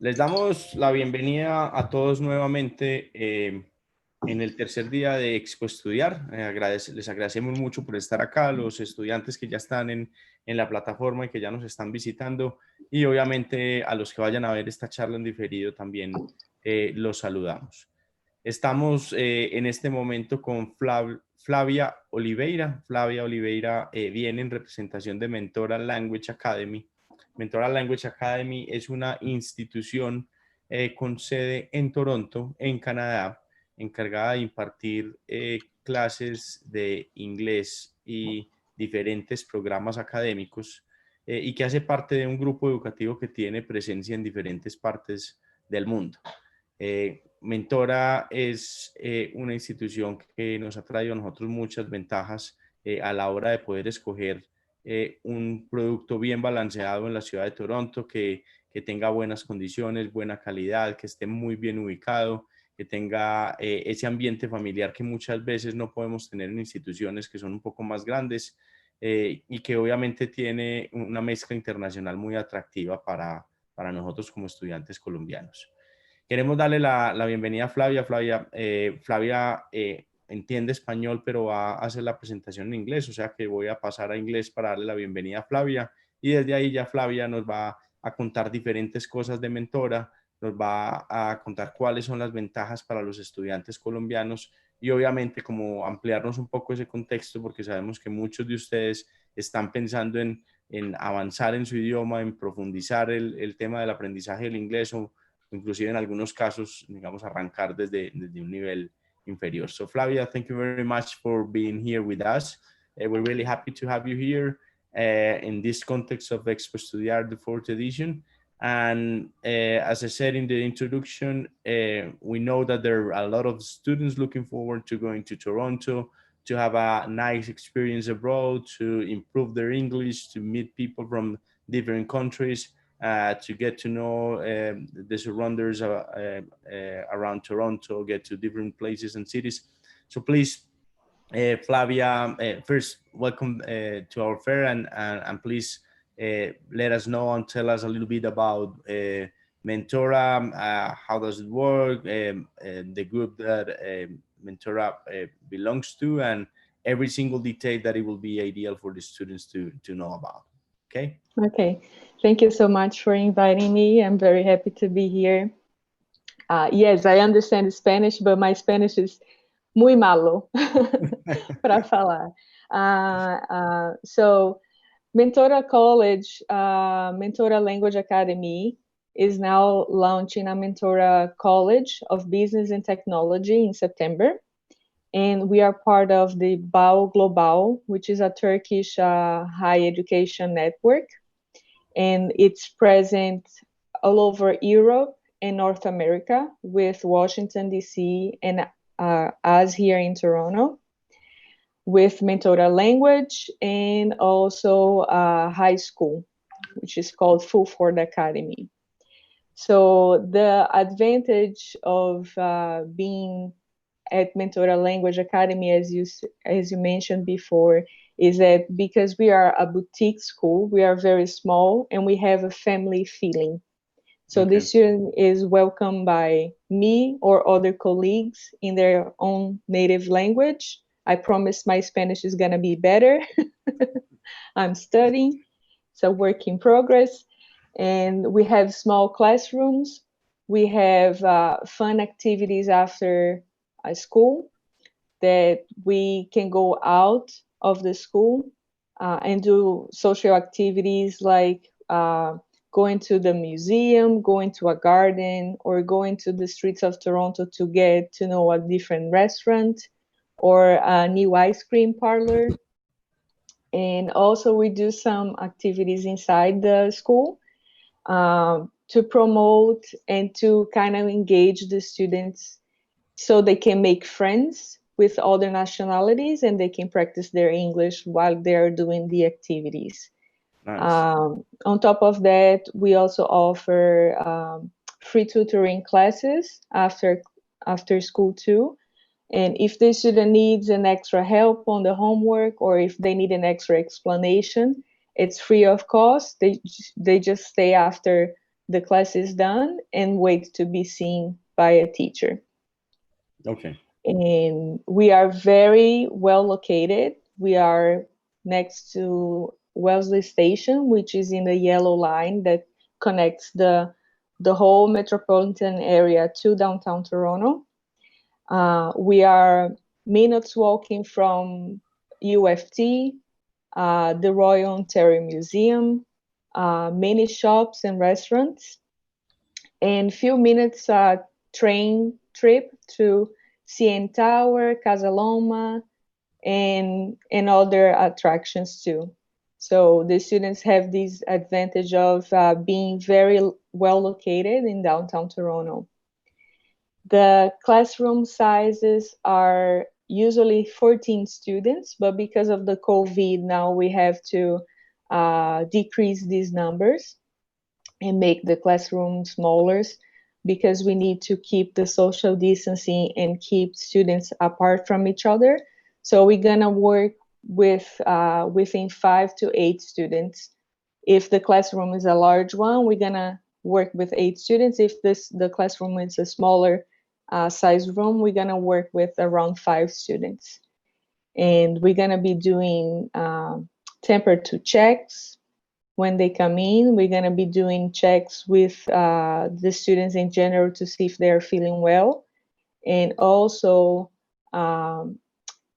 Les damos la bienvenida a todos nuevamente en el tercer día de Expo Estudiar. Les agradecemos mucho por estar acá, los estudiantes que ya están en la plataforma y que ya nos están visitando, y obviamente a los que vayan a ver esta charla en diferido también los saludamos. Estamos en este momento con Flavia Oliveira. Flavia Oliveira viene en representación de Mentora Language Academy. Mentora Language Academy es una institución con sede en Toronto, en Canadá, encargada de impartir clases de inglés y diferentes programas académicos, y que hace parte de un grupo educativo que tiene presencia en diferentes partes del mundo. Mentora es una institución que nos ha traído a nosotros muchas ventajas a la hora de poder escoger un producto bien balanceado en la ciudad de Toronto, que tenga buenas condiciones, buena calidad, que esté muy bien ubicado, que tenga ese ambiente familiar que muchas veces no podemos tener en instituciones que son un poco más grandes, y que obviamente tiene una mezcla internacional muy atractiva para nosotros como estudiantes colombianos. Queremos darle la bienvenida a Flavia. Flavia entiende español, pero va a hacer la presentación en inglés, o sea que voy a pasar a inglés para darle la bienvenida a Flavia, y desde ahí ya Flavia nos va a contar diferentes cosas de Mentora, nos va a contar cuáles son las ventajas para los estudiantes colombianos y obviamente como ampliarnos un poco ese contexto, porque sabemos que muchos de ustedes están pensando en avanzar en su idioma, en profundizar el tema del aprendizaje del inglés, o inclusive en algunos casos, digamos, arrancar desde un nivel inferior. So Flavia, thank you very much for being here with us. We're really happy to have you here in this context of Expo Estudiar, the fourth edition. And as I said in the introduction, we know that there are a lot of students looking forward to going to Toronto, to have a nice experience abroad, to improve their English, to meet people from different countries, to get to know the surroundings around Toronto, get to different places and cities. So please, Flavia, first, welcome to our fair, and please let us know and tell us a little bit about Mentora, how does it work, the group that Mentora belongs to, and every single detail that it will be ideal for the students to know about. Okay? Okay. Thank you so much for inviting me. I'm very happy to be here. Yes, I understand Spanish, but my Spanish is muy malo para falar. So Mentora College, Mentora Language Academy is now launching a Mentora College of Business and Technology in September. And we are part of the BAU Global, which is a Turkish higher education network. And it's present all over Europe and North America, with Washington, D.C. and us here in Toronto, with Mentora Language, and also high school, which is called Fulford Academy. So the advantage of being at Mentora Language Academy, as you mentioned before, is that because we are a boutique school, we are very small and we have a family feeling. So the student is welcomed by me or other colleagues in their own native language. I promise my Spanish is going to be better. I'm studying, so work in progress. And we have small classrooms. We have fun activities after school that we can go out of the school and do social activities like going to the museum, going to a garden, or going to the streets of Toronto to get to know a different restaurant or a new ice cream parlor. And also we do some activities inside the school to promote and to kind of engage the students so they can make friends with other nationalities and they can practice their English while they're doing the activities. Nice. On top of that, we also offer free tutoring classes after school too. And if the student needs an extra help on the homework, or if they need an extra explanation, it's free of cost. They just stay after the class is done and wait to be seen by a teacher. Okay. And we are very well located. We are next to Wellesley Station, which is in the yellow line that connects the whole metropolitan area to downtown Toronto. We are minutes walking from UFT, the Royal Ontario Museum, many shops and restaurants, and few minutes train trip to CN Tower, Casa Loma, and other attractions too. So the students have this advantage of being very well located in downtown Toronto. The classroom sizes are usually 14 students, but because of the COVID now we have to decrease these numbers and make the classroom smaller because we need to keep the social distancing and keep students apart from each other. So we're gonna work with within 5 to 8 students. If the classroom is a large one, we're gonna work with 8 students. If the classroom is a smaller size room, we're gonna work with around 5 students. And we're gonna be doing temperature checks when they come in. We're gonna be doing checks with the students in general to see if they're feeling well. And also,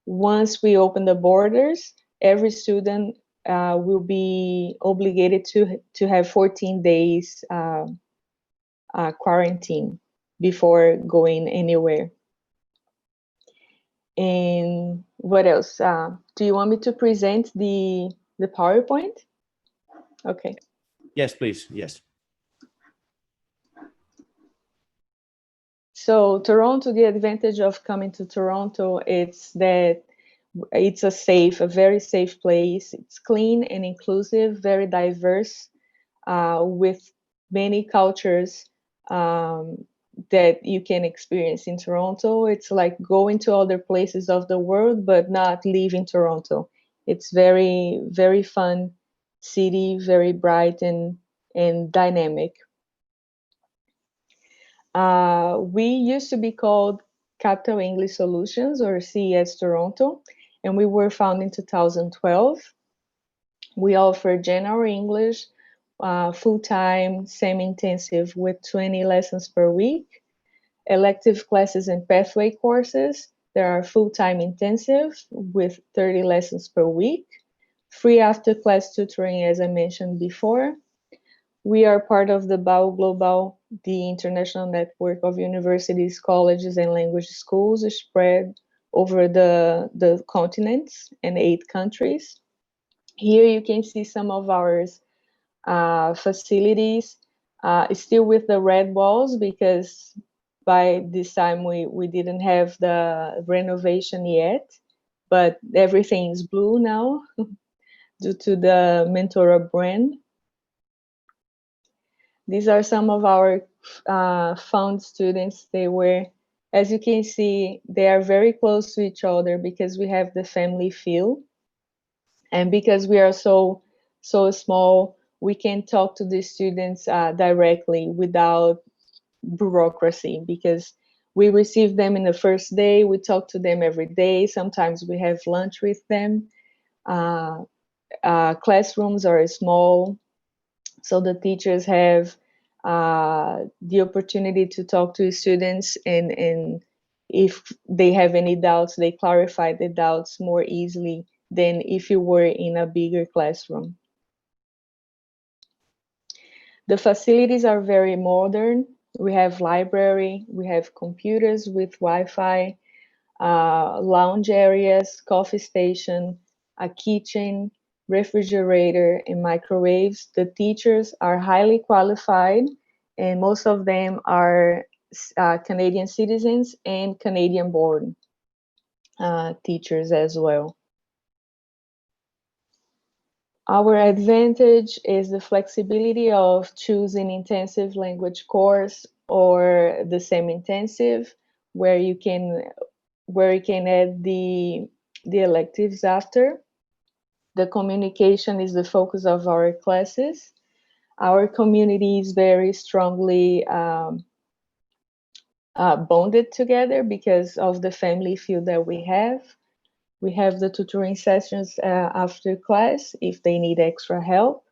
once we open the borders, every student will be obligated to have 14 days quarantine before going anywhere. And what else? Do you want me to present the PowerPoint? Okay. Yes, please. Yes. So Toronto, the advantage of coming to Toronto, it's that it's a very safe place. It's clean and inclusive, very diverse, with many cultures that you can experience in Toronto. It's like going to other places of the world, but not leaving Toronto. It's very, very fun city, very bright and dynamic. We used to be called Capital English Solutions, or CES Toronto, and we were founded in 2012. We offer general English, full-time, semi-intensive with 20 lessons per week, elective classes and pathway courses. There are full-time intensive with 30 lessons per week, free after-class tutoring, as I mentioned before. We are part of the BAU Global, the international network of universities, colleges, and language schools spread over the continents and 8 countries. Here you can see some of our facilities, still with the red walls, because by this time we didn't have the renovation yet, but everything is blue now due to the Mentora brand. These are some of our found students. They were, as you can see, they are very close to each other because we have the family feel. And because we are so small, we can talk to the students directly without bureaucracy, because we receive them in the first day, we talk to them every day. Sometimes we have lunch with them. Classrooms are small, so the teachers have the opportunity to talk to students, and if they have any doubts, they clarify the doubts more easily than if you were in a bigger classroom. The facilities are very modern. We have library, we have computers with Wi-Fi, lounge areas, coffee station, a kitchen, refrigerator, and microwaves. The teachers are highly qualified, and most of them are Canadian citizens and Canadian born teachers as well. Our advantage is the flexibility of choosing intensive language course or the semi-intensive, where you can add the electives after. The communication is the focus of our classes. Our community is very strongly bonded together because of the family feel that we have. We have the tutoring sessions after class if they need extra help.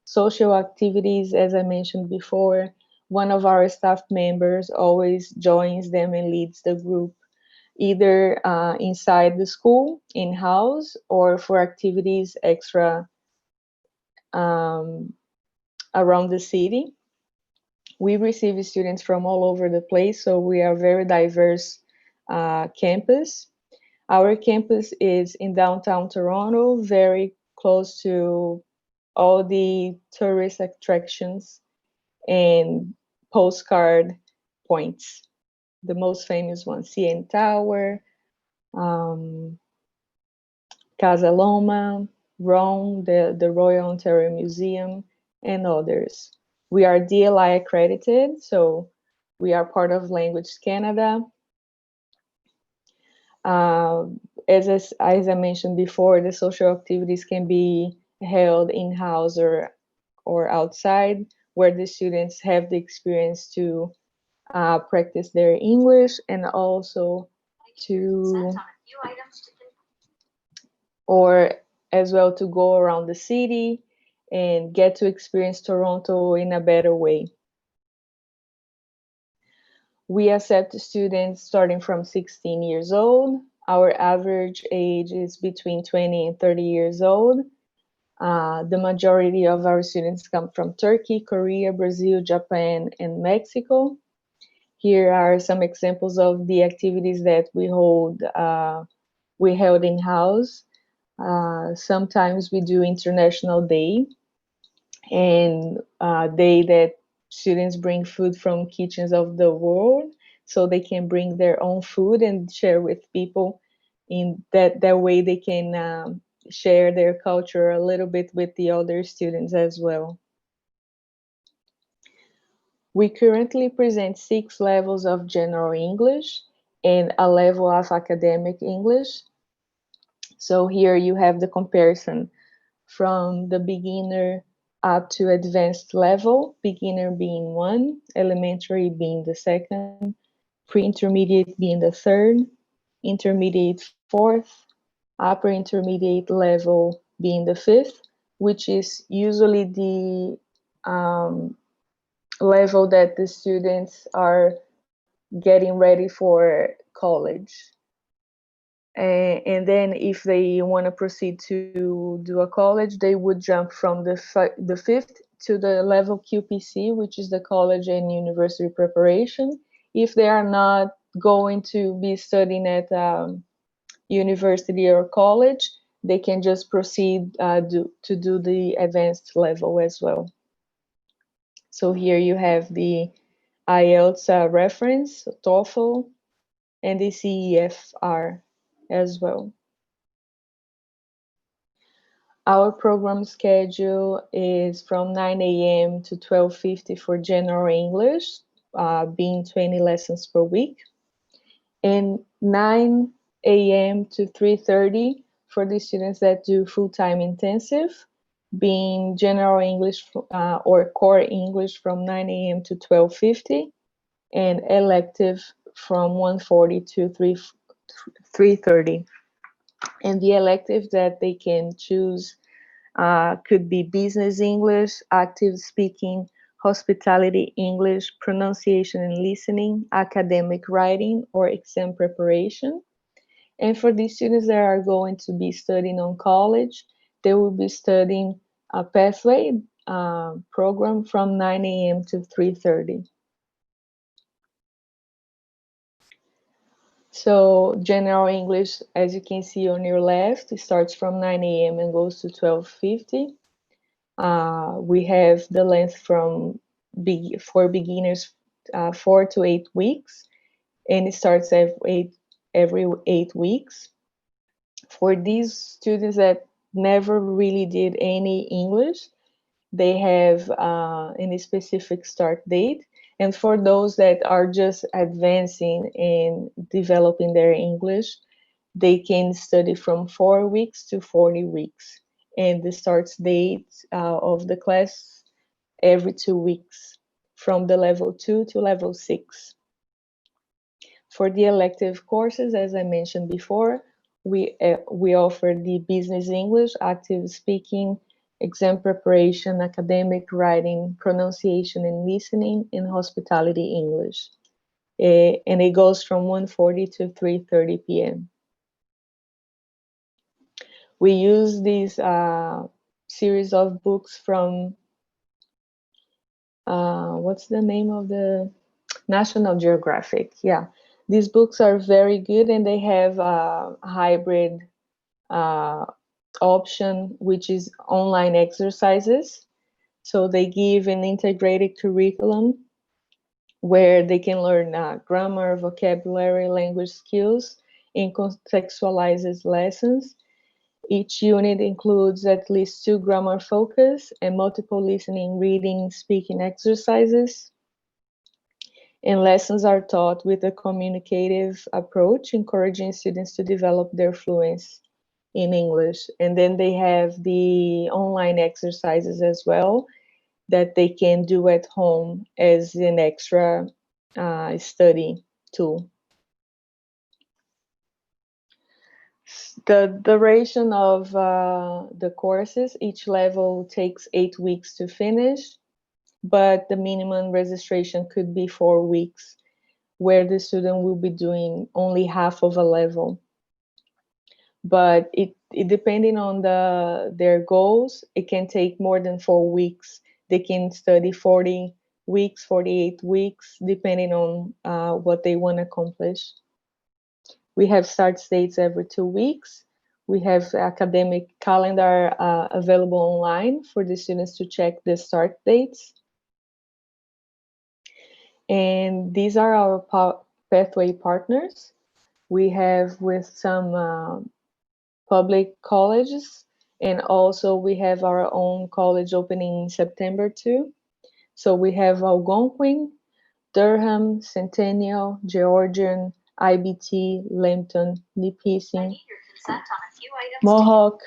Social activities, as I mentioned before, one of our staff members always joins them and leads the group, either inside the school, in-house, or for activities extra around the city. We receive students from all over the place, so we are a very diverse campus. Our campus is in downtown Toronto, very close to all the tourist attractions and postcard points. The most famous one, CN Tower, Casa Loma, Rome, the Royal Ontario Museum, and others. We are DLI accredited, so we are part of Language Canada. As I mentioned before, the social activities can be held in-house or outside, where the students have the experience to practice their English and also or as well to go around the city and get to experience Toronto in a better way. We accept students starting from 16 years old. Our average age is between 20 and 30 years old. The majority of our students come from Turkey, Korea, Brazil, Japan, and Mexico. Here are some examples of the activities that we held in-house. Sometimes we do International Day, and day that students bring food from kitchens of the world, so they can bring their own food and share with people. In that way, they can share their culture a little bit with the other students as well. We currently present 6 levels of general English and a level of academic English. So here you have the comparison from the beginner up to advanced level, beginner being 1, elementary being the 2nd, pre-intermediate being the 3rd, intermediate 4th, upper intermediate level being the 5th, which is usually the level that the students are getting ready for college. And then if they want to proceed to do a college, they would jump from the 5th to the level QPC, which is the college and university preparation. If they are not going to be studying at university or college, they can just proceed to do the advanced level as well. So here you have the IELTS reference, TOEFL, and the CEFR as well. Our program schedule is from 9 a.m. to 12:50 for general English, being 20 lessons per week, and 9 a.m. to 3:30 for the students that do full-time intensive, being general English or core English from 9 a.m. to 12:50, and elective from 1:40 to 3:30. And the elective that they can choose could be business English, active speaking, hospitality English, pronunciation and listening, academic writing, or exam preparation. And for these students that are going to be studying on college, they will be studying a pathway program from 9 a.m. to 3:30. So general English, as you can see on your left, it starts from 9 a.m. and goes to 12:50. We have the length for beginners 4 to 8 weeks, and it starts every 8 weeks. For these students that never really did any English, they have any specific start date. And for those that are just advancing and developing their English, they can study from 4 weeks to 40 weeks. And the start date of the class every 2 weeks, from the level 2 to level 6. For the elective courses, as I mentioned before, we offer the business English, active speaking, exam preparation, academic writing, pronunciation and listening, and hospitality English. And it goes from 1:40 to 3:30 p.m. We use this series of books from, what's the name of the National Geographic? Yeah, these books are very good, and they have a hybrid option, which is online exercises. So they give an integrated curriculum where they can learn grammar, vocabulary, language skills, and contextualizes lessons. Each unit includes at least 2 grammar focus and multiple listening, reading, speaking exercises. And lessons are taught with a communicative approach, encouraging students to develop their fluency in English. And then they have the online exercises as well that they can do at home as an extra study tool. The duration of the courses, each level takes 8 weeks to finish, but the minimum registration could be 4 weeks, where the student will be doing only half of a level. But it depending on their goals, it can take more than 4 weeks. They can study 40 weeks, 48 weeks, depending on what they want to accomplish. We have start dates every 2 weeks. We have academic calendar available online for the students to check the start dates. And these are our pathway partners. We have with some public colleges, and also we have our own college opening in September too. So we have Algonquin, Durham, Centennial, Georgian, IBT, Lambton, Nipissing, Mohawk,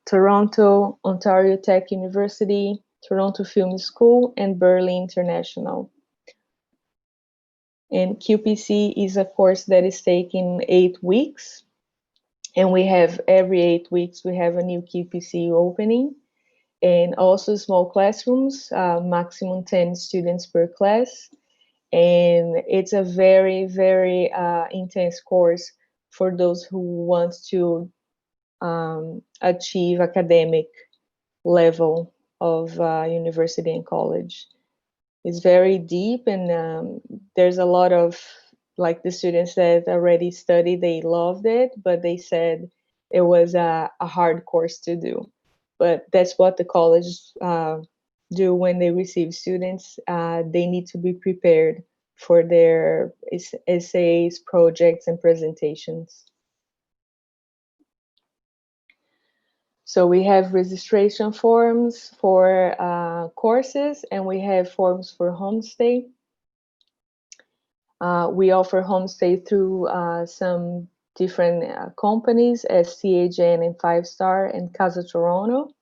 Toronto, Ontario Tech University, Toronto Film School, and Burley International. And QPC is a course that is taking 8 weeks. And we have every 8 weeks, we have a new QPC opening. And also small classrooms, maximum 10 students per class. And it's a very, very intense course for those who want to achieve academic level of university and college. It's very deep, and there's a lot of, like, the students that already studied, they loved it, but they said it was a hard course to do. But that's what the college do when they receive students. They need to be prepared for their essays, projects, and presentations. So we have registration forms for courses, and we have forms for Homestay. We offer Homestay through some different companies as CAGN and 5 Star and Casa Toronto.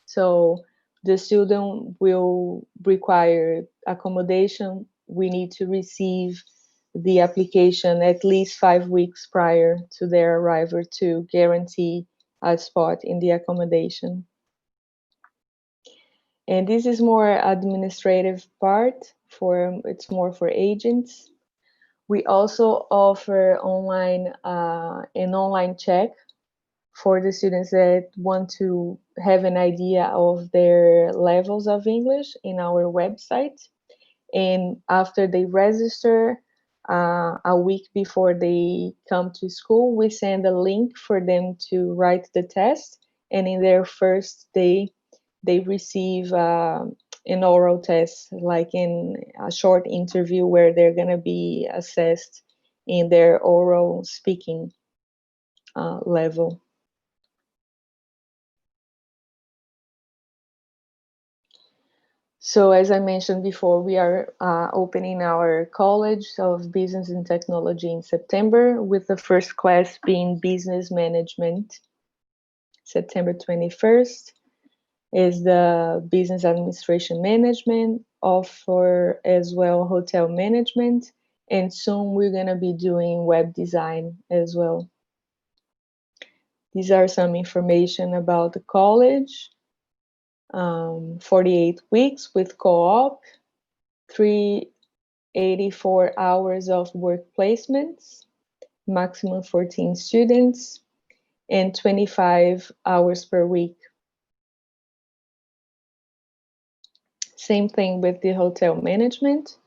So the student will require accommodation. We need to receive the application at least 5 weeks prior to their arrival to guarantee a spot in the accommodation. And this is more administrative part, it's more for agents. We also offer online an online check for the students that want to have an idea of their levels of English in our website. And after they register, a week before they come to school, we send a link for them to write the test. And in their first day, they receive an oral test, like in a short interview where they're going to be assessed in their oral speaking level. So as I mentioned before, we are opening our College of Business and Technology in September, with the first class being Business Management, September 21st. is the business administration management, offer as well hotel management, and soon we're going to be doing web design as well. These are some information about the college. 48 weeks with co-op, 384 hours of work placements, maximum 14 students, and 25 hours per week. Same thing with the hotel management.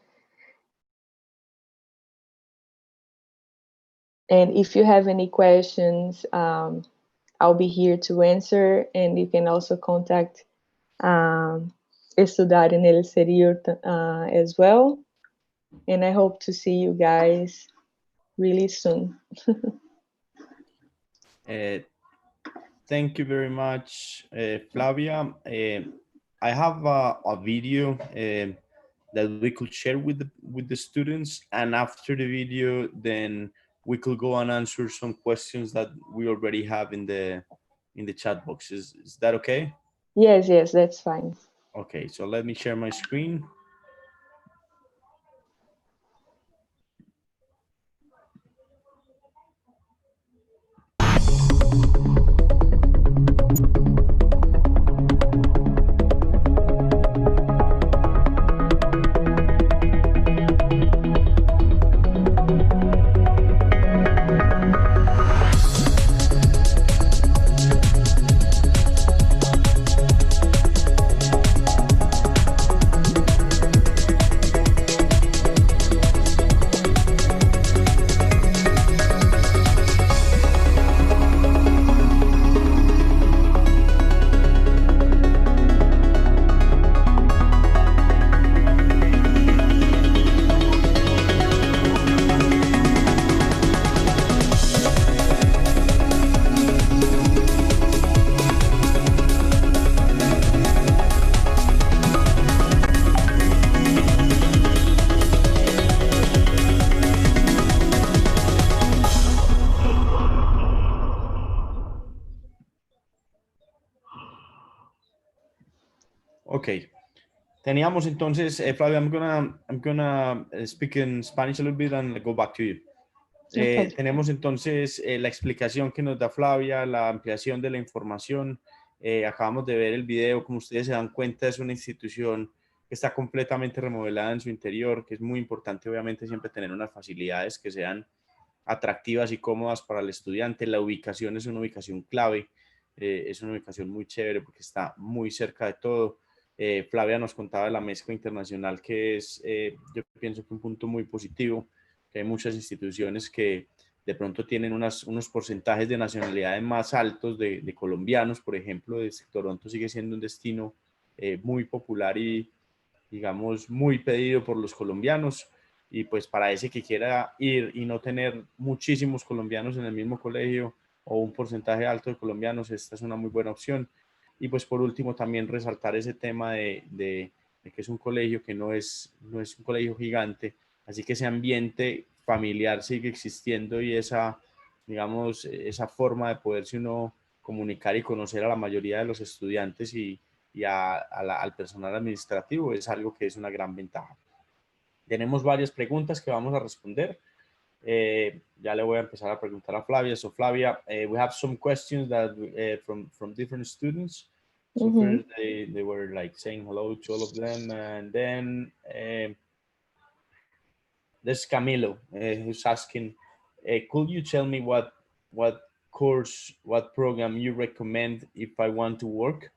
And if you have any questions, I'll be here to answer, and you can also contact Estudar en el Exterior as well. And I hope to see you guys really soon. Thank you very much, Flavia. I have a video that we could share with the students, and after the video, then we could go and answer some questions that we already have in the chat box. Is that okay? Yes, that's fine. Okay, so let me share my screen. Okay. Teníamos entonces, Flavia, I'm gonna speak in Spanish a little bit and go back to you. Okay. Tenemos entonces la explicación que nos da Flavia, la ampliación de la información. Acabamos de ver el video, como ustedes se dan cuenta, es una institución que está completamente remodelada en su interior, que es muy importante obviamente siempre tener unas facilidades que sean atractivas y cómodas para el estudiante. La ubicación es una ubicación clave, es una ubicación muy chévere porque está muy cerca de todo. Flavia nos contaba de la mezcla internacional, que es, yo pienso que un punto muy positivo, que hay muchas instituciones que de pronto tienen unos porcentajes de nacionalidades más altos de colombianos, por ejemplo. Toronto sigue siendo un destino muy popular y, digamos, muy pedido por los colombianos. Y pues para ese que quiera ir y no tener muchísimos colombianos en el mismo colegio o un porcentaje alto de colombianos, esta es una muy buena opción. Y pues por último también resaltar ese tema de que es un colegio que no es un colegio gigante, así que ese ambiente familiar sigue existiendo y esa, digamos, esa forma de poderse uno comunicar y conocer a la mayoría de los estudiantes y al personal administrativo es algo que es una gran ventaja. Tenemos varias preguntas que vamos a responder. Ya le voy a empezar a preguntar a Flavia. So Flavia, we have some questions that from different students. So first they were like saying hello to all of them, and then there's Camilo who's asking, could you tell me what course, what program you recommend if I want to work?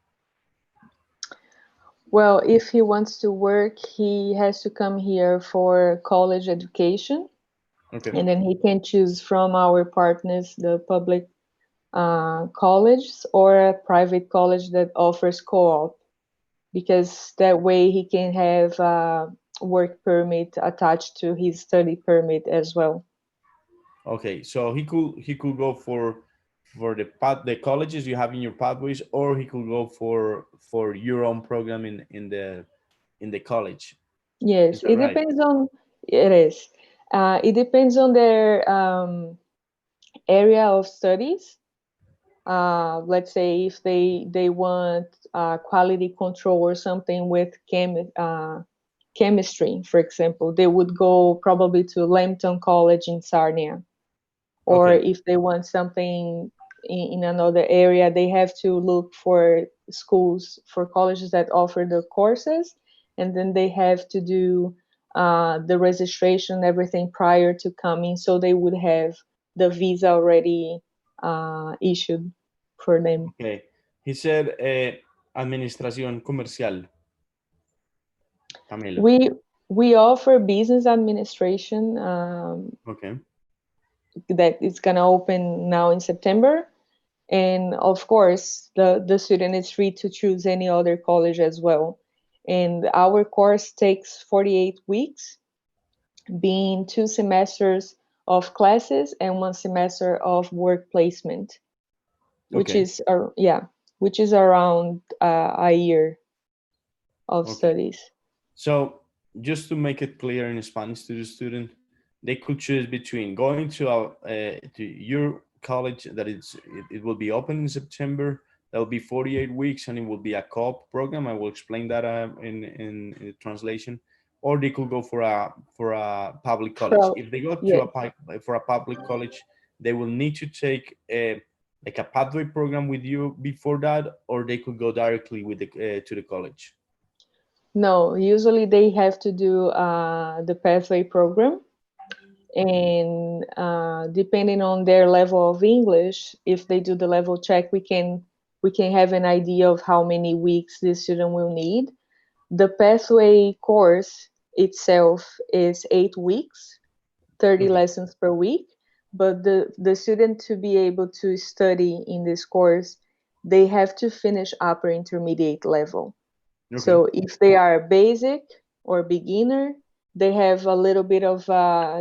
Well, if he wants to work, he has to come here for college education. Okay. And then he can choose from our partners, the public colleges or a private college that offers co-op, because that way he can have a work permit attached to his study permit as well. Okay, so he could go for the colleges you have in your pathways, or he could go for your own program in the college. Yes, it right? Depends on it is. It depends on their area of studies. let's say if they want quality control or something with chemistry, for example, they would go probably to Lambton College in Sarnia. Or Okay. if they want something in another area, they have to look for schools, for colleges that offer the courses, and then they have to do the registration, everything prior to coming, so they would have the visa already issued for them. Okay. He said administración comercial, Camilo. We offer business administration Okay. that is going to open now in September. And of course, the student is free to choose any other college as well. And our course takes 48 weeks, being 2 semesters of classes and 1 semester of work placement, which Okay. is which is around a year of Okay. studies. So just to make it clear in Spanish to the student, they could choose between going to your college that it will be open in September. That will be 48 weeks and it will be a co-op program. I will explain that in the translation. Or they could go for a public college. If they go to for a public college, they will need to take like a pathway program with you before that, or they could go directly with to the college. No, usually they have to do the pathway program. And depending on their level of English, if they do the level check, we can have an idea of how many weeks the student will need. The pathway course itself is 8 weeks, 30 lessons per week. But the student, to be able to study in this course, they have to finish upper intermediate level. So if they are basic or beginner, they have a little bit of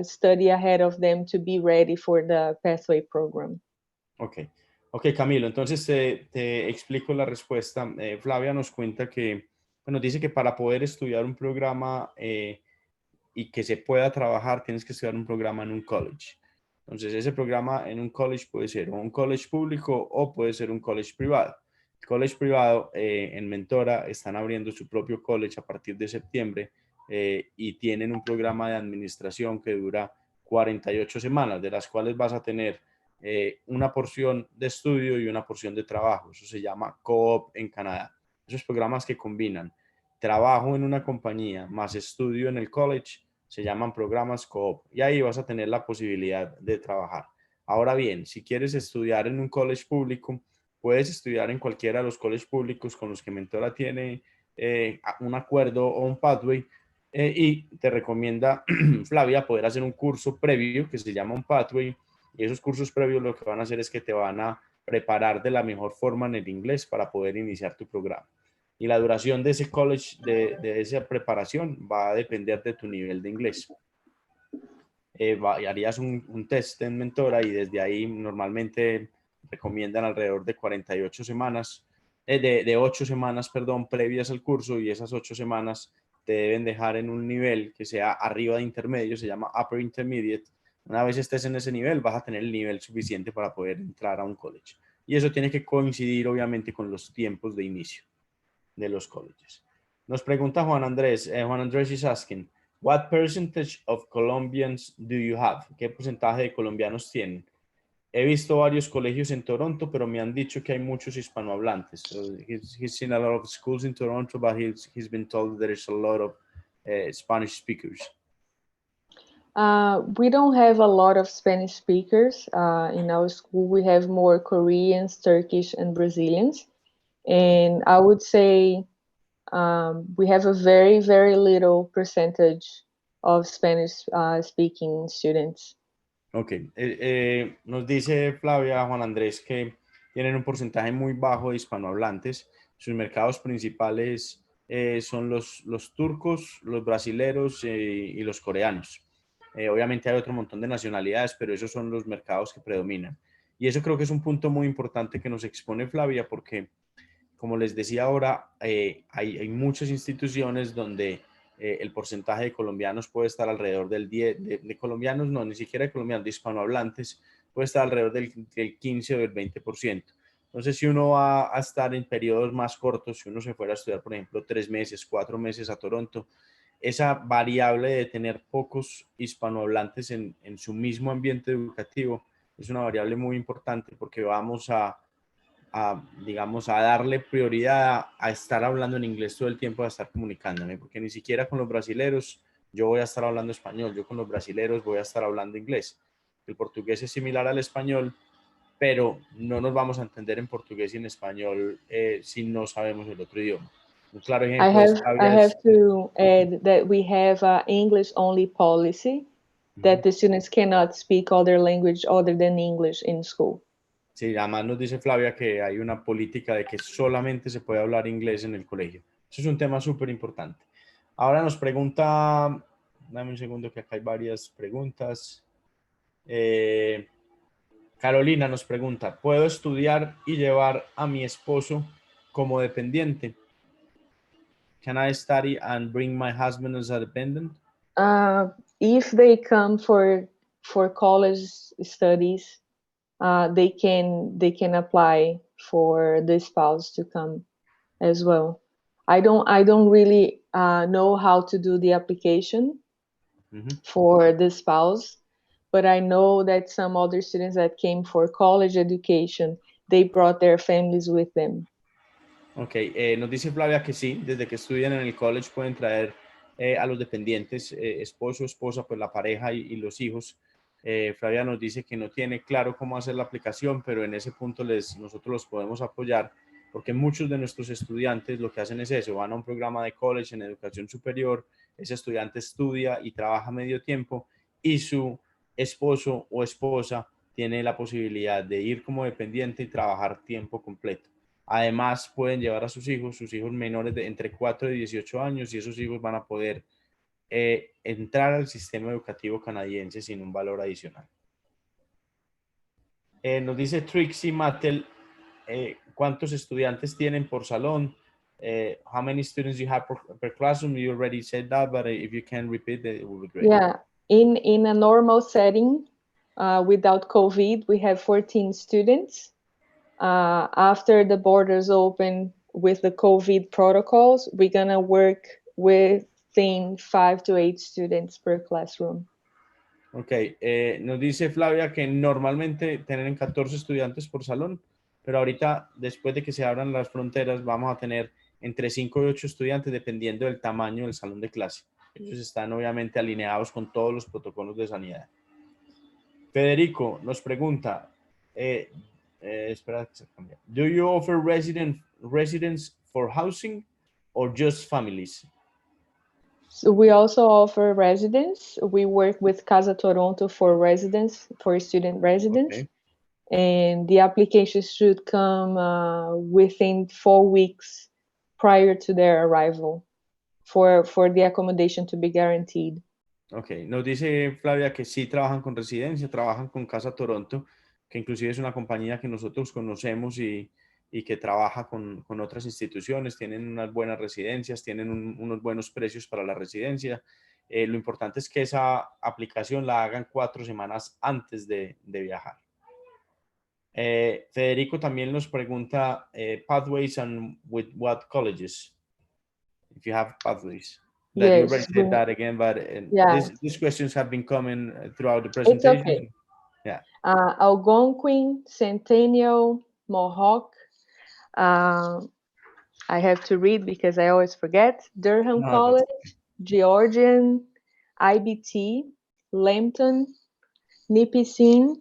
study ahead of them to be ready for the pathway program. Ok, Camilo, entonces te explico la respuesta. Flavia nos cuenta que, nos dice que para poder estudiar un programa y que se pueda trabajar, tienes que estudiar un programa en un college. Entonces, ese programa en un college puede ser un college público o puede ser un college privado. El college privado en Mentora están abriendo su propio college a partir de septiembre y tienen un programa de administración que dura 48 semanas, de las cuales vas a tener una porción de estudio y una porción de trabajo. Eso se llama co-op en Canadá. Esos programas que combinan trabajo en una compañía más estudio en el college se llaman programas co-op y ahí vas a tener la posibilidad de trabajar. Ahora bien, si quieres estudiar en un college público, puedes estudiar en cualquiera de los colleges públicos con los que Mentora tiene un acuerdo o un pathway y te recomienda Flavia poder hacer un curso previo que se llama un pathway, y esos cursos previos lo que van a hacer es que te van a preparar de la mejor forma en el inglés para poder iniciar tu programa. Y la duración de ese college, de esa preparación, va a depender de tu nivel de inglés. Harías un test en Mentora y desde ahí normalmente recomiendan alrededor de 48 semanas, de 8 semanas, perdón, previas al curso, y esas 8 semanas te deben dejar en un nivel que sea arriba de intermedio, se llama Upper Intermediate. Una vez estés en ese nivel, vas a tener el nivel suficiente para poder entrar a un college. Y eso tiene que coincidir, obviamente, con los tiempos de inicio de los colleges. Nos pregunta Juan Andrés. Juan Andrés is asking, what percentage of Colombians do you have? ¿Qué porcentaje de colombianos tienen? He visto varios colegios en Toronto, pero me han dicho que hay muchos hispanohablantes. So he's seen a lot of schools in Toronto, but he's been told that there's a lot of Spanish speakers. We don't have a lot of Spanish speakers in our school. We have more Koreans, Turkish, and Brazilians. And I would say we have a very, very little percentage of Spanish speaking students. Ok, nos dice Flavia, Juan Andrés, que tienen un porcentaje muy bajo de hispanohablantes. Sus mercados principales son los turcos, los brasileros y los coreanos. Obviamente hay otro montón de nacionalidades, pero esos son los mercados que predominan. Y eso creo que es un punto muy importante que nos expone Flavia, porque, como les decía ahora, hay muchas instituciones donde el porcentaje de colombianos puede estar alrededor del 10, de colombianos, no, ni siquiera de colombianos, de hispanohablantes, puede estar alrededor del 15 o del 20%. Entonces, si uno va a estar en periodos más cortos, si uno se fuera a estudiar, por ejemplo, 3 meses, 4 meses a Toronto, esa variable de tener pocos hispanohablantes en su mismo ambiente educativo es una variable muy importante porque vamos digamos, a darle prioridad a estar hablando en inglés todo el tiempo, a estar comunicándome, porque ni siquiera con los brasileros yo voy a estar hablando español, yo con los brasileros voy a estar hablando inglés. El portugués es similar al español, pero no nos vamos a entender en portugués y en español si no sabemos el otro idioma. Un claro ejemplo es I Flavia. have to add that we have a English only policy that the students cannot speak other language other than English in school. Sí, además nos dice Flavia que hay una política de que solamente se puede hablar inglés en el colegio. Eso es un tema súper importante. Ahora nos pregunta, dame un segundo que acá hay varias preguntas. Carolina nos pregunta, ¿puedo estudiar y llevar a mi esposo como dependiente? Can I study and bring my husband as a dependent? If they come for college studies, they can apply for the spouse to come as well. I don't really know how to do the application for the spouse, but I know that some other students that came for college education, they brought their families with them. Ok, nos dice Flavia que sí, desde que estudian en el college pueden traer a los dependientes, esposo, esposa, pues la pareja y los hijos. Flavia nos dice que no tiene claro cómo hacer la aplicación, pero en ese punto nosotros los podemos apoyar porque muchos de nuestros estudiantes lo que hacen es eso, van a un programa de college en educación superior, ese estudiante estudia y trabaja medio tiempo y su esposo o esposa tiene la posibilidad de ir como dependiente y trabajar tiempo completo. Además, pueden llevar a sus hijos menores de entre 4 y 18 años y esos hijos van a poder entrar al sistema educativo canadiense sin un valor adicional. Nos dice Trixie Mattel, ¿cuántos estudiantes tienen por salón? How many students you have per classroom? You already said that, but if you can repeat it, it would be great. Yeah, in a normal setting, without COVID, we have 14 students. After the borders open with the COVID protocols, we're gonna work within 5 to 8 students per classroom. Ok, nos dice Flavia que normalmente tienen 14 estudiantes por salón, pero ahorita, después de que se abran las fronteras, vamos a tener entre 5 y 8 estudiantes dependiendo del tamaño del salón de clase. Ellos están obviamente alineados con todos los protocolos de sanidad. Federico nos pregunta, espera que se cambie. Do you offer residence for housing or just families? So we also offer residence. We work with Casa Toronto for residence, for student residence. Okay. And the applications should come within 4 weeks prior to their arrival for the accommodation to be guaranteed. Ok, nos dice Flavia que sí trabajan con residencia, trabajan con Casa Toronto, que inclusive es una compañía que nosotros conocemos y que trabaja con otras instituciones, tienen unas buenas residencias, tienen unos buenos precios para la residencia. Lo importante es que esa aplicación la hagan 4 semanas antes de viajar. Federico también nos pregunta, pathways and with what colleges? If you have pathways. That Yes, you already said that again, but yeah. these questions have been coming throughout the presentation. It's okay. Yeah. Algonquin, Centennial, Mohawk. I have to read because I always forget. Durham College, Georgian, IBT, Lambton, Nipissing,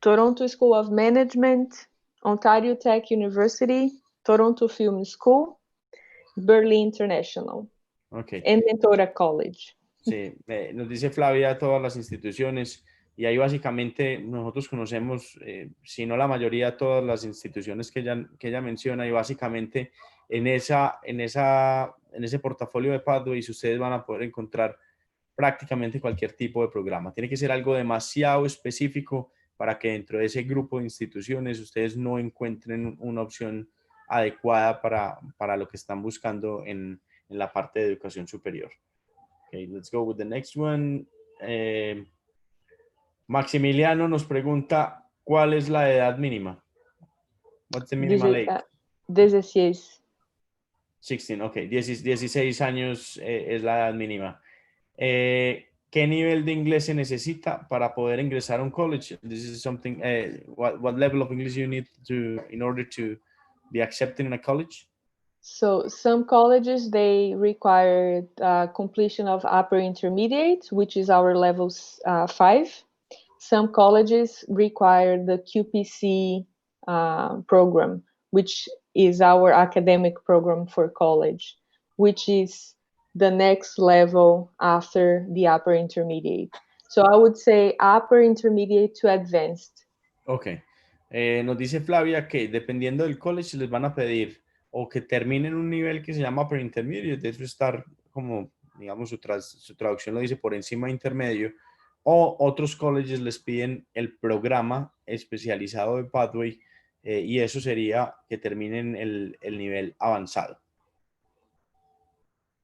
Toronto School of Management, Ontario Tech University, Toronto Film School, Berlin International, Okay. and Mentora College. Sí, nos dice Flavia todas las instituciones y ahí básicamente nosotros conocemos, si no la mayoría, todas las instituciones que ella menciona y básicamente en ese portafolio de Pathways ustedes van a poder encontrar prácticamente cualquier tipo de programa. Tiene que ser algo demasiado específico para que dentro de ese grupo de instituciones ustedes no encuentren una opción adecuada para lo que están buscando en la parte de educación superior. Okay, let's go with the next one. Maximiliano nos pregunta, ¿cuál es la edad mínima? What's the minimal age? 16. 16, ok, 16 años es la edad mínima. ¿Qué nivel de inglés se necesita para poder ingresar a un college? This is something, what level of English you need in order to be accepted in a college? So some colleges, they require completion of upper intermediate, which is our level 5. Some colleges require the QPC program, which is our academic program for college, which is the next level after the upper intermediate. So I would say upper intermediate to advanced. Ok. Nos dice Flavia que dependiendo del college les van a pedir o que terminen un nivel que se llama pre-intermediate, eso estar como, digamos, su traducción lo dice por encima de intermedio, o otros colleges les piden el programa especializado de Pathway y eso sería que terminen el nivel avanzado.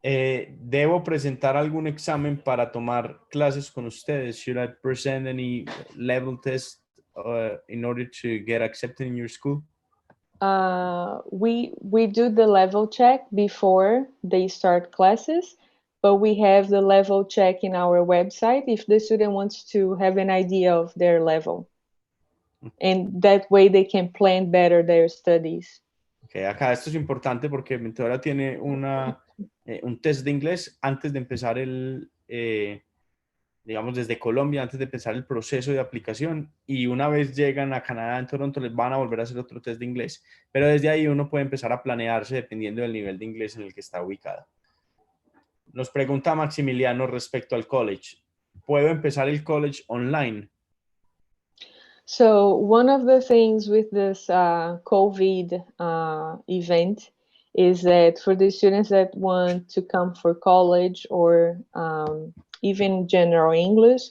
¿Debo presentar algún examen para tomar clases con ustedes? Should I present any level test in order to get accepted in your school? We do the level check before they start classes, but we have the level check in our website if the student wants to have an idea of their level. And that way they can plan better their studies. Okay, acá esto es importante porque Mentora tiene un test de inglés antes de empezar digamos, desde Colombia, antes de empezar el proceso de aplicación, y una vez llegan a Canadá, en Toronto, les van a volver a hacer otro test de inglés. Pero desde ahí uno puede empezar a planearse dependiendo del nivel de inglés en el que está ubicado. Nos pregunta Maximiliano respecto al college. ¿Puedo empezar el college online? So one of the things with this COVID event is that for the students that want to come for college or even general English,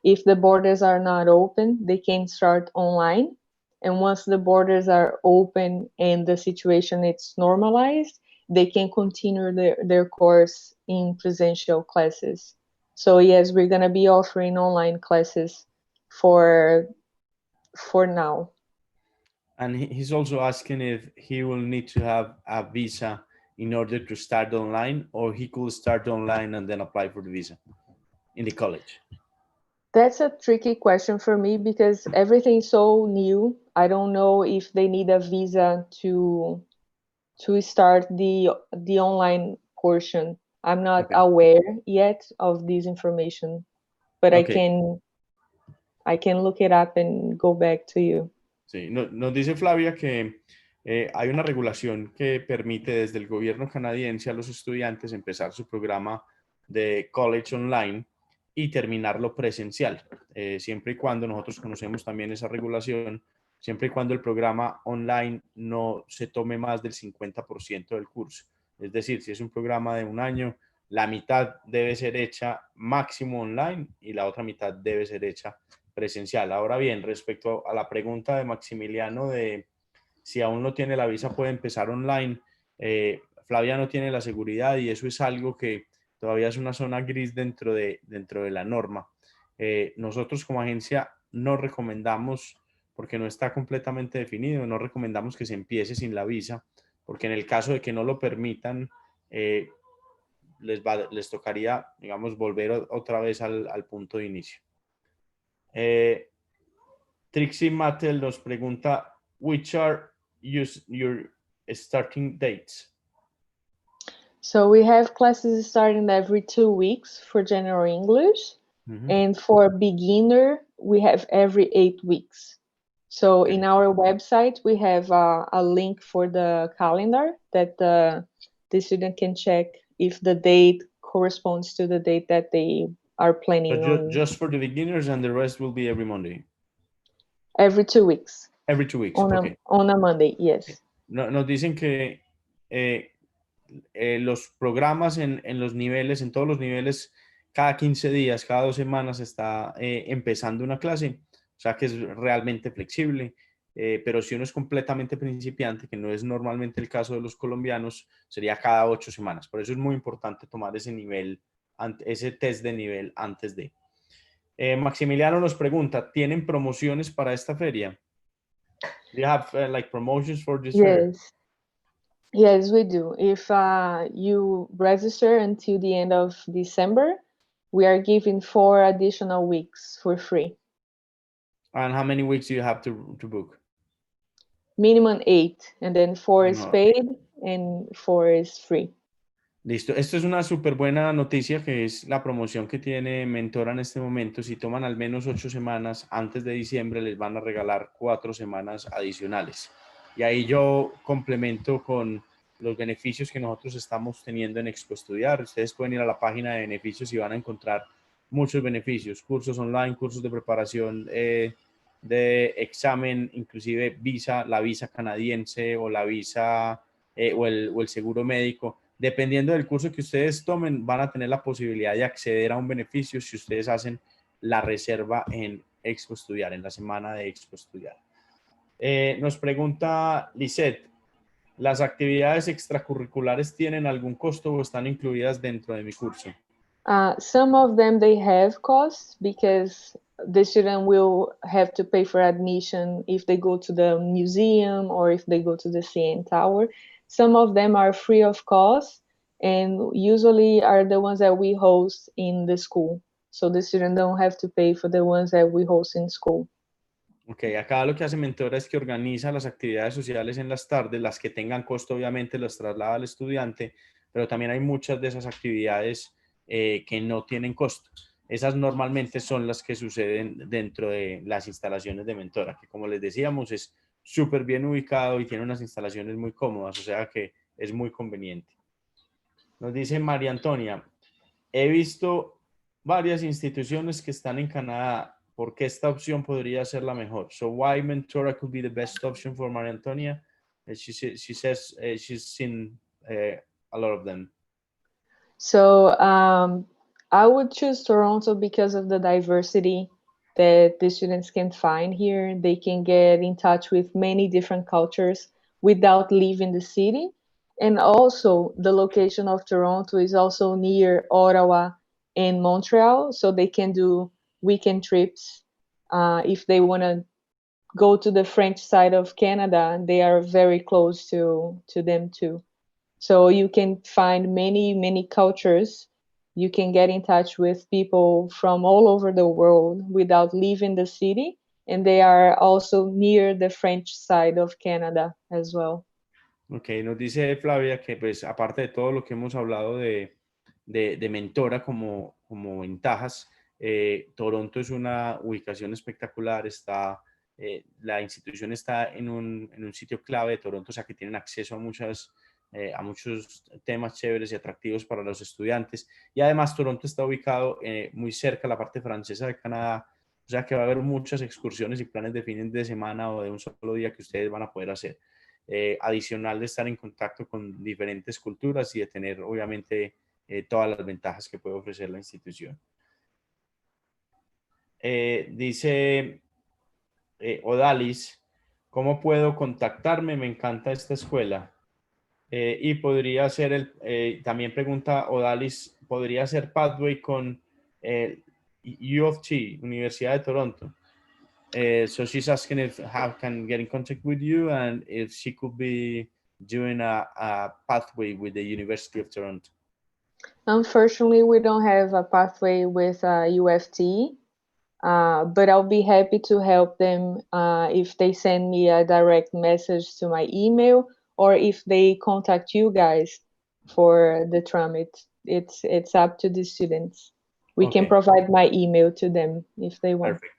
if the borders are not open, they can start online. And once the borders are open and the situation is normalized, they can continue their course in presential classes. So yes, we're going to be offering online classes for now. And he's also asking if he will need to have a visa in order to start online, or he could start online and then apply for the visa in the college. That's a tricky question for me because everything's so new. I don't know if they need a visa to start the online portion. I'm not aware yet of this information, but I can look it up and go back to you. Sí, nos dice Flavia que hay una regulación que permite desde el gobierno canadiense a los estudiantes empezar su programa de college online y terminarlo presencial, siempre y cuando nosotros conocemos también esa regulación, siempre y cuando el programa online no se tome más del 50% del curso. Es decir, si es un programa de un año, la mitad debe ser hecha máximo online y la otra mitad debe ser hecha presencial. Ahora bien, respecto a la pregunta de Maximiliano de si aún no tiene la visa puede empezar online, Flavia no tiene la seguridad y eso es algo que todavía es una zona gris dentro de la norma. Nosotros como agencia no recomendamos, porque no está completamente definido, no recomendamos que se empiece sin la visa, porque en el caso de que no lo permitan, les tocaría, digamos, volver otra vez al punto de inicio. Trixie Mattel nos pregunta, which are your starting dates? So we have classes starting every 2 weeks for general English. And for beginner, we have every 8 weeks. So in our website, we have a link for the calendar that the student can check if the date corresponds to the date that they are planning on. Just for the beginners, and the rest will be every Monday? Every 2 weeks. Every 2 weeks, on a Monday, yes. Nos dicen que los programas en los niveles, en todos los niveles, cada 15 días, cada 2 semanas está empezando una clase, o sea que es realmente flexible, pero si uno es completamente principiante, que no es normalmente el caso de los colombianos, sería cada 8 semanas. Por eso es muy importante tomar ese test de nivel antes de. Maximiliano nos pregunta, ¿tienen promociones para esta feria? Do you have like promotions for this fair? Yes. Yes, we do. If you register until the end of December, we are giving 4 additional weeks for free. And how many weeks do you have to book? Minimum 8, and then 4 is No. paid and 4 is free. Listo. Esto es una súper buena noticia, que es la promoción que tiene Mentora en este momento. Si toman al menos 8 semanas antes de diciembre, les van a regalar 4 semanas adicionales. Y ahí yo complemento con los beneficios que nosotros estamos teniendo en Expo Estudiar. Ustedes pueden ir a la página de beneficios y van a encontrar muchos beneficios, cursos online, cursos de preparación de examen, inclusive visa, la visa canadiense o la visa o el seguro médico. Dependiendo del curso que ustedes tomen, van a tener la posibilidad de acceder a un beneficio si ustedes hacen la reserva en Expo Estudiar, en la semana de Expo Estudiar. Nos pregunta Lisette, ¿las actividades extracurriculares tienen algún costo o están incluidas dentro de mi curso? Some of them, they have costs because the student will have to pay for admission if they go to the museum or if they go to the CN Tower. Some of them are free of cost and usually are the ones that we host in the school. So the student don't have to pay for the ones that we host in school. Ok, acá lo que hace Mentora es que organiza las actividades sociales en las tardes, las que tengan costo obviamente las traslada al estudiante, pero también hay muchas de esas actividades que no tienen costo. Esas normalmente son las que suceden dentro de las instalaciones de Mentora, que como les decíamos es súper bien ubicado y tiene unas instalaciones muy cómodas, o sea que es muy conveniente. Nos dice María Antonia, he visto varias instituciones que están en Canadá. ¿Por qué esta opción podría ser la mejor? So why Mentora could be the best option for Maria Antonia? She says she's seen a lot of them. So I would choose Toronto because of the diversity that the students can find here. They can get in touch with many different cultures without leaving the city. And also the location of Toronto is also near Ottawa and Montreal, so they can do weekend trips. If they want to go to the French side of Canada, they are very close to them too. So you can find many cultures. You can get in touch with people from all over the world without leaving the city. And they are also near the French side of Canada as well. Ok, nos dice Flavia que pues aparte de todo lo que hemos hablado de Mentora como ventajas, Toronto es una ubicación espectacular, la institución está en un sitio clave de Toronto, o sea que tienen acceso a muchos temas chéveres y atractivos para los estudiantes. Y además Toronto está ubicado muy cerca a la parte francesa de Canadá, o sea que va a haber muchas excursiones y planes de fines de semana o de un solo día que ustedes van a poder hacer. Adicional de estar en contacto con diferentes culturas y de tener obviamente todas las ventajas que puede ofrecer la institución. Dice Odalis, ¿cómo puedo contactarme? Me encanta esta escuela. Y podría ser también pregunta Odalis, ¿podría ser Pathway con U of T, Universidad de Toronto? So she's asking if how can get in contact with you and if she could be doing a pathway with the University of Toronto. Unfortunately, we don't have a pathway with UFT, but I'll be happy to help them if they send me a direct message to my email or if they contact you guys for the tram. It's up to the students. We can provide my email to them if they want. Perfect.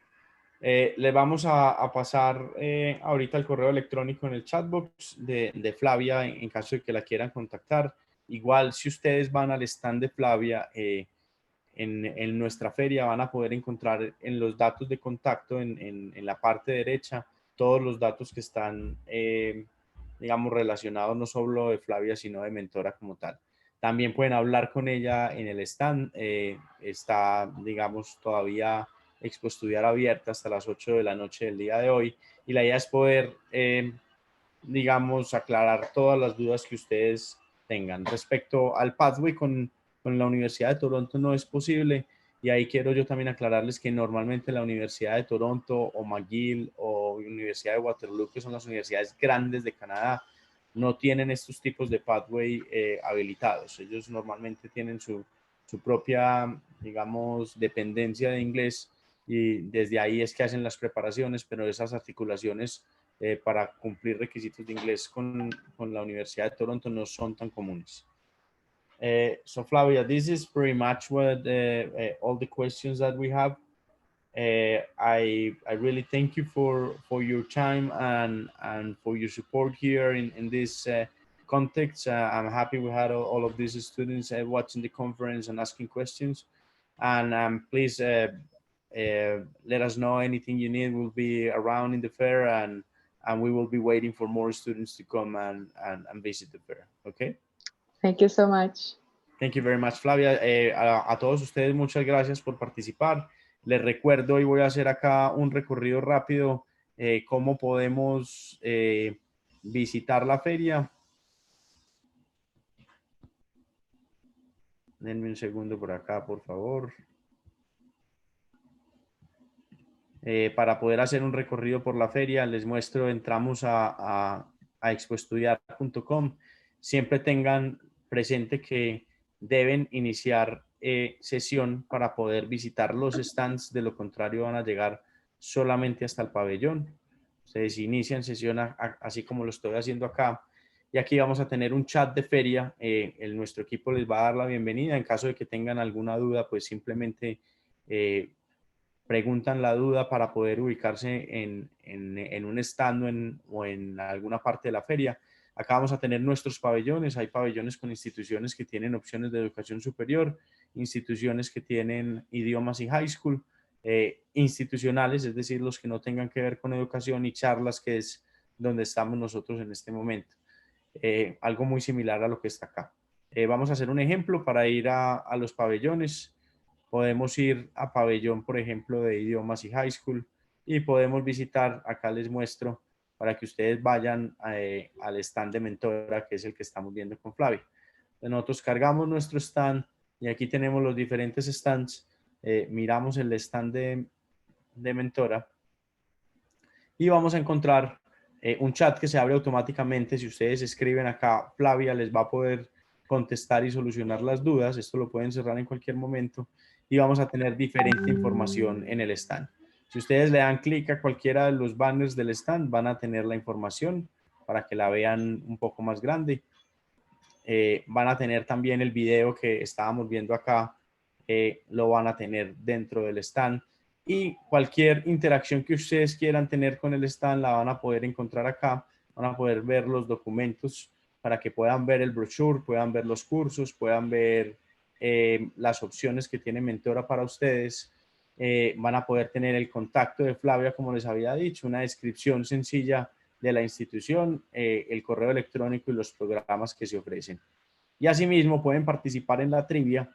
Le vamos a pasar ahorita el correo electrónico en el chatbox de Flavia en caso de que la quieran contactar. Igual, si ustedes van al stand de Flavia en nuestra feria, van a poder encontrar en los datos de contacto, en la parte derecha, todos los datos que están, digamos, relacionados no solo de Flavia, sino de Mentora como tal. También pueden hablar con ella en el stand. Está, digamos, todavía Expo Estudiar abierta hasta las 8 de la noche del día de hoy y la idea es poder, digamos, aclarar todas las dudas que ustedes tengan. Respecto al pathway con la Universidad de Toronto no es posible Y ahí quiero yo también aclararles que normalmente la Universidad de Toronto o McGill o Universidad de Waterloo, que son las universidades grandes de Canadá, no tienen estos tipos de pathway habilitados. Ellos normalmente tienen su propia, digamos, dependencia de inglés y desde ahí es que hacen las preparaciones, pero esas articulaciones para cumplir requisitos de inglés con la Universidad de Toronto no son tan comunes. So Flavia, this is pretty much what all the questions that we have. I really thank you for your time and for your support here in this context. I'm happy we had all of these students watching the conference and asking questions. And please let us know anything you need. We'll be around in the fair and we will be waiting for more students to come and visit the fair. Okay. Thank you so much. Thank you very much, Flavia. A todos ustedes, muchas gracias por participar. Les recuerdo y voy a hacer acá un recorrido rápido cómo podemos visitar la feria. Denme un segundo por acá, por favor. Para poder hacer un recorrido por la feria, les muestro, entramos a expoestudiar.com. Siempre tengan presente que deben iniciar sesión para poder visitar los stands, de lo contrario van a llegar solamente hasta el pabellón. Ustedes inician sesión así como lo estoy haciendo acá. Y aquí vamos a tener un chat de feria. Nuestro equipo les va a dar la bienvenida. En caso de que tengan alguna duda, pues simplemente preguntan la duda para poder ubicarse en un stand o en alguna parte de la feria. Acá vamos a tener nuestros pabellones. Hay pabellones con instituciones que tienen opciones de educación superior, instituciones que tienen idiomas y high school, institucionales, es decir, los que no tengan que ver con educación, y charlas, que es donde estamos nosotros en este momento. Algo muy similar a lo que está acá. Vamos a hacer un ejemplo para ir a los pabellones. Podemos ir a pabellón, por ejemplo, de idiomas y high school, y podemos visitar, acá les muestro, para que ustedes vayan al stand de Mentora, que es el que estamos viendo con Flavia. Nosotros cargamos nuestro stand y aquí tenemos los diferentes stands. Miramos el stand de Mentora y vamos a encontrar un chat que se abre automáticamente. Si ustedes escriben acá, Flavia les va a poder contestar y solucionar las dudas. Esto lo pueden cerrar en cualquier momento y vamos a tener diferente información en el stand. Si ustedes le dan clic a cualquiera de los banners del stand, van a tener la información para que la vean un poco más grande. Van a tener también el video que estábamos viendo acá, lo van a tener dentro del stand, y cualquier interacción que ustedes quieran tener con el stand la van a poder encontrar acá. Van a poder ver los documentos para que puedan ver el brochure, puedan ver los cursos, puedan ver las opciones que tiene Mentora para ustedes. Van a poder tener el contacto de Flavia, como les había dicho, una descripción sencilla de la institución, el correo electrónico y los programas que se ofrecen. Y asimismo pueden participar en la trivia.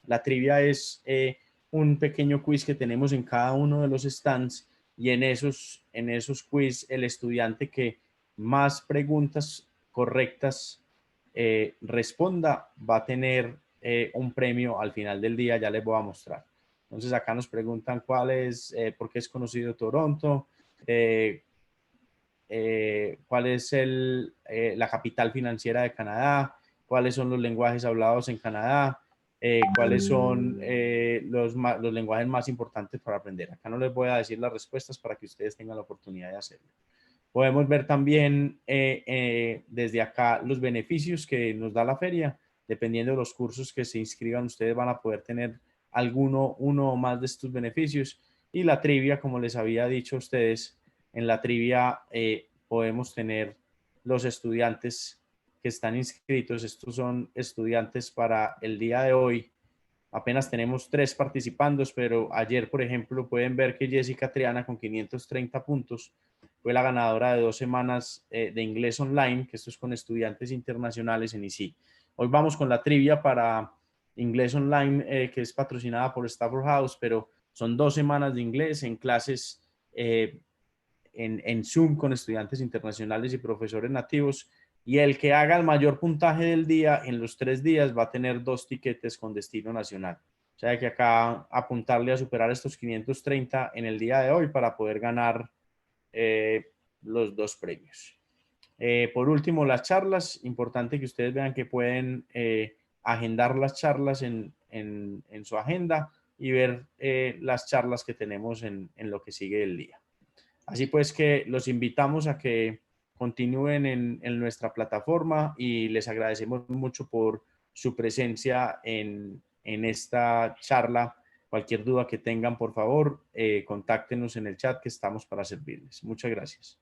La trivia es un pequeño quiz que tenemos en cada uno de los stands, y en esos quiz el estudiante que más preguntas correctas responda va a tener un premio al final del día. Ya les voy a mostrar. Entonces acá nos preguntan cuál es, por qué es conocido Toronto, cuál es la capital financiera de Canadá, cuáles son los lenguajes hablados en Canadá, cuáles son los lenguajes más importantes para aprender. Acá no les voy a decir las respuestas para que ustedes tengan la oportunidad de hacerlo. Podemos ver también desde acá los beneficios que nos da la feria. Dependiendo de los cursos que se inscriban, ustedes van a poder tener uno o más de estos beneficios. Y la trivia, como les había dicho a ustedes, en la trivia podemos tener los estudiantes que están inscritos. Estos son estudiantes para el día de hoy. Apenas tenemos 3 participando, pero ayer, por ejemplo, pueden ver que Jessica Triana, con 530 puntos, fue la ganadora de 2 semanas de inglés online, que esto es con estudiantes internacionales en ICI. Hoy vamos con la trivia para inglés online, que es patrocinada por Stafford House, pero son 2 semanas de inglés en clases en Zoom con estudiantes internacionales y profesores nativos. Y el que haga el mayor puntaje del día en los 3 días va a tener 2 tiquetes con destino nacional. sea que acá apuntarle a superar estos 530 en el día de hoy para poder ganar los 2 premios. Por último, las charlas, importante que ustedes vean que pueden agendar las charlas en su agenda y ver las charlas que tenemos en lo que sigue el día. Así pues que los invitamos a que continúen en nuestra plataforma y les agradecemos mucho por su presencia en esta charla. Cualquier duda que tengan, por favor, contáctenos en el chat que estamos para servirles. Muchas gracias.